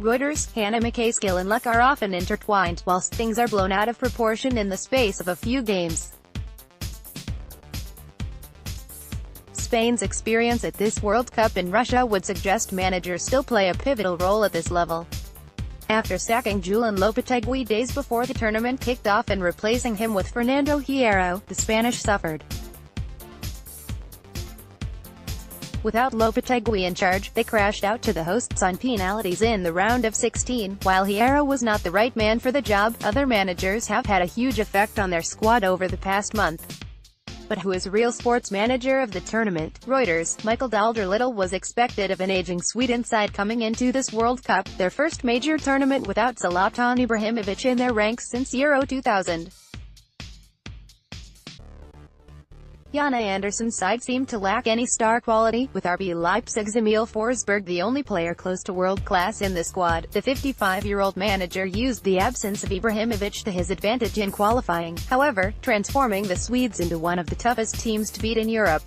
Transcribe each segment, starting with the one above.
Reuters, McKaySkill and luck are often intertwined, whilst things are blown out of proportion in the space of a few games. Spain's experience at this World Cup in Russia would suggest managers still play a pivotal role at this level. After sacking Julen Lopetegui days before the tournament kicked off and replacing him with Fernando Hierro, the Spanish suffered. Without Lopetegui in charge, they crashed out to the hosts on penalties in the round of 16. While Hierro was not the right man for the job, other managers have had a huge effect on their squad over the past month. But who is real sports manager of the tournament? Reuters, Michael Little was expected of an aging Sweden side coming into this World Cup, their first major tournament without Zlatan Ibrahimovic in their ranks since Euro 2000. Jana Andersson's side seemed to lack any star quality, with RB Leipzig's Emil Forsberg the only player close to world class in the squad. The 55-year-old manager used the absence of Ibrahimovic to his advantage in qualifying, however, transforming the Swedes into one of the toughest teams to beat in Europe.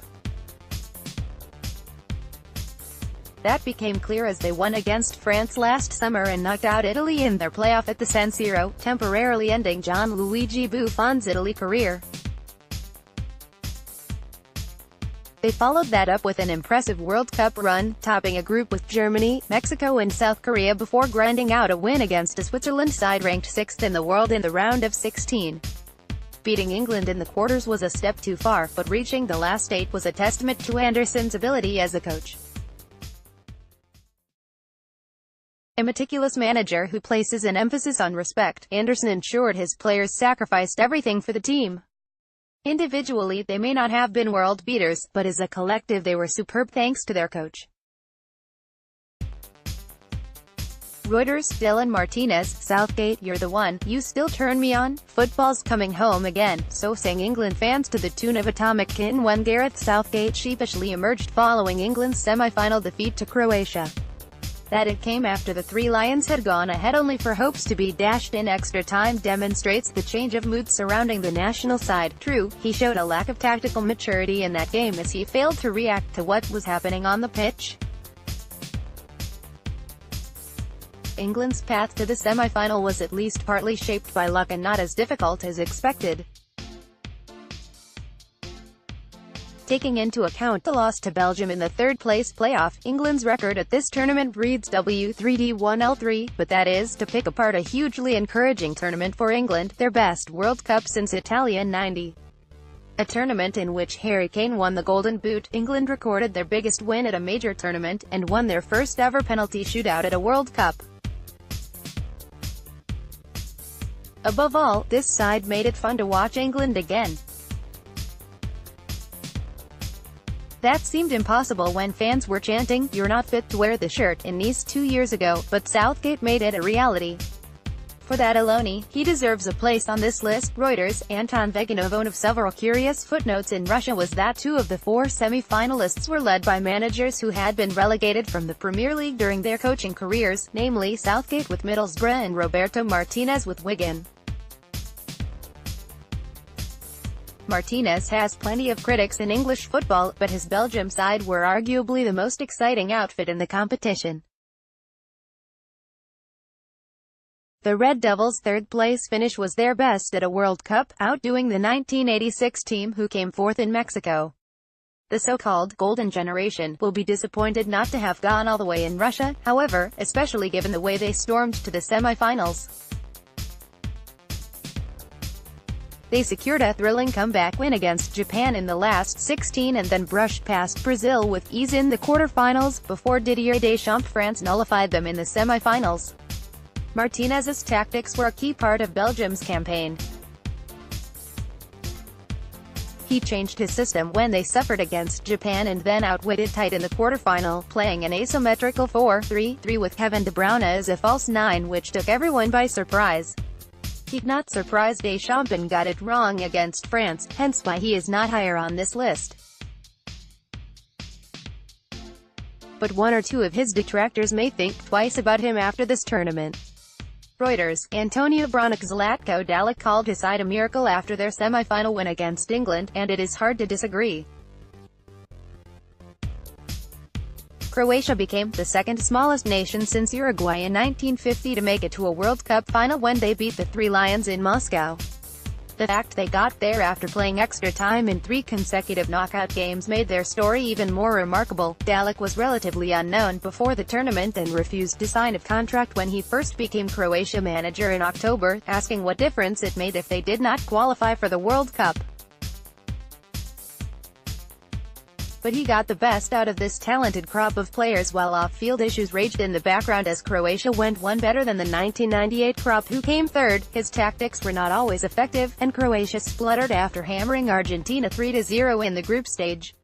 That became clear as they won against France last summer and knocked out Italy in their playoff at the San Siro, temporarily ending Gianluigi Buffon's Italy career. They followed that up with an impressive World Cup run, topping a group with Germany, Mexico and South Korea before grinding out a win against a Switzerland side ranked 6th in the world in the round of 16. Beating England in the quarters was a step too far, but reaching the last 8 was a testament to Andersson's ability as a coach. A meticulous manager who places an emphasis on respect, Andersson ensured his players sacrificed everything for the team. Individually, they may not have been world beaters, but as a collective they were superb thanks to their coach. Reuters, Dylan Martinez, Southgate, you're the one, you still turn me on, football's coming home again, so sang England fans to the tune of Atomic Kitten when Gareth Southgate sheepishly emerged following England's semi-final defeat to Croatia. That it came after the Three Lions had gone ahead only for hopes to be dashed in extra time demonstrates the change of mood surrounding the national side. True, he showed a lack of tactical maturity in that game as he failed to react to what was happening on the pitch. England's path to the semi-final was at least partly shaped by luck and not as difficult as expected. Taking into account the loss to Belgium in the third-place playoff, England's record at this tournament reads W3D1L3, but that is to pick apart a hugely encouraging tournament for England, their best World Cup since Italia '90. A tournament in which Harry Kane won the Golden Boot, England recorded their biggest win at a major tournament, and won their first ever penalty shootout at a World Cup. Above all, this side made it fun to watch England again. That seemed impossible when fans were chanting, "You're not fit to wear the shirt," in Nice 2 years ago, but Southgate made it a reality. For that alone, he deserves a place on this list. Reuters, Anton Veganov, one of several curious footnotes in Russia was that 2 of the 4 semi-finalists were led by managers who had been relegated from the Premier League during their coaching careers, namely Southgate with Middlesbrough and Roberto Martinez with Wigan. Martinez has plenty of critics in English football, but his Belgium side were arguably the most exciting outfit in the competition. The Red Devils' third-place finish was their best at a World Cup, outdoing the 1986 team who came 4th in Mexico. The so-called Golden Generation will be disappointed not to have gone all the way in Russia, however, especially given the way they stormed to the semi-finals. They secured a thrilling comeback win against Japan in the last 16 and then brushed past Brazil with ease in the quarter-finals, before Didier Deschamps' France nullified them in the semi-finals. Martinez's tactics were a key part of Belgium's campaign. He changed his system when they suffered against Japan and then outwitted tight in the quarter-final, playing an asymmetrical 4-3-3 with Kevin De Bruyne as a false 9 which took everyone by surprise. He'd not surprised Deschamps and got it wrong against France, hence why he is not higher on this list. But 1 or 2 of his detractors may think twice about him after this tournament. Reuters, Antonio Bronick Zlatko Dalic called his side a miracle after their semi-final win against England, and it is hard to disagree. Croatia became the second smallest nation since Uruguay in 1950 to make it to a World Cup final when they beat the Three Lions in Moscow. The fact they got there after playing extra time in 3 consecutive knockout games made their story even more remarkable. Dalic was relatively unknown before the tournament and refused to sign a contract when he first became Croatia manager in October, asking what difference it made if they did not qualify for the World Cup. But he got the best out of this talented crop of players while off-field issues raged in the background as Croatia went one better than the 1998 crop who came third. His tactics were not always effective, and Croatia spluttered after hammering Argentina 3-0 in the group stage.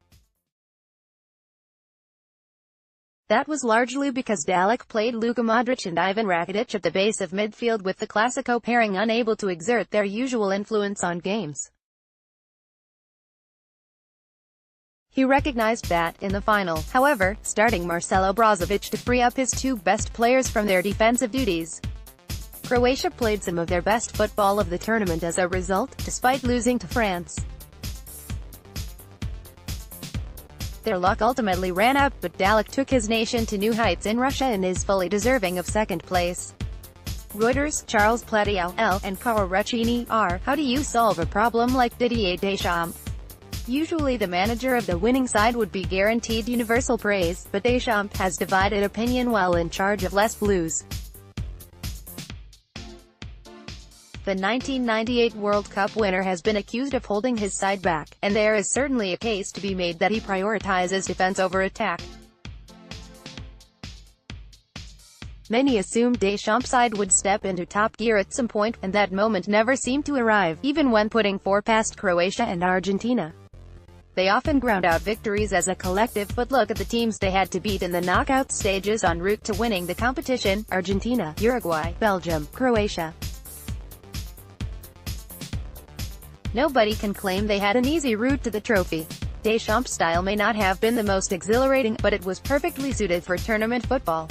That was largely because Dalic played Luka Modric and Ivan Rakitic at the base of midfield, with the Clasico pairing unable to exert their usual influence on games. He recognized that, in the final, however, starting Marcelo Brozovic to free up his 2 best players from their defensive duties. Croatia played some of their best football of the tournament as a result, despite losing to France. Their luck ultimately ran out, but Dalic took his nation to new heights in Russia and is fully deserving of second place. Reuters, Charles Platiel, L. and Carl Recchini, R. How do you solve a problem like Didier Deschamps? Usually the manager of the winning side would be guaranteed universal praise, but Deschamps has divided opinion while in charge of Les Blues. The 1998 World Cup winner has been accused of holding his side back, and there is certainly a case to be made that he prioritizes defense over attack. Many assumed Deschamps' side would step into top gear at some point, and that moment never seemed to arrive, even when putting 4 past Croatia and Argentina. They often ground out victories as a collective, but look at the teams they had to beat in the knockout stages en route to winning the competition: Argentina, Uruguay, Belgium, Croatia. Nobody can claim they had an easy route to the trophy. Deschamps' style may not have been the most exhilarating, but it was perfectly suited for tournament football.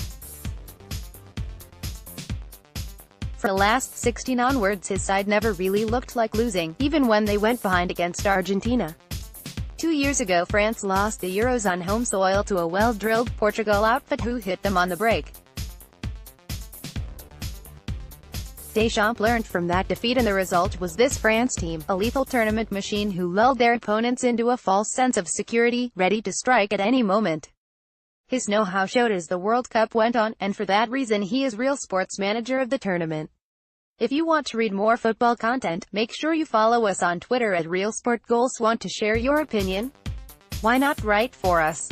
For the last 16 onwards his side never really looked like losing, even when they went behind against Argentina. 2 years ago France lost the Euros on home soil to a well-drilled Portugal outfit who hit them on the break. Deschamps learned from that defeat, and the result was this France team, a lethal tournament machine who lulled their opponents into a false sense of security, ready to strike at any moment. His know-how showed as the World Cup went on, and for that reason he is real sports manager of the tournament. If you want to read more football content, make sure you follow us on Twitter at RealSportGoals. Want to share your opinion? Why not write for us?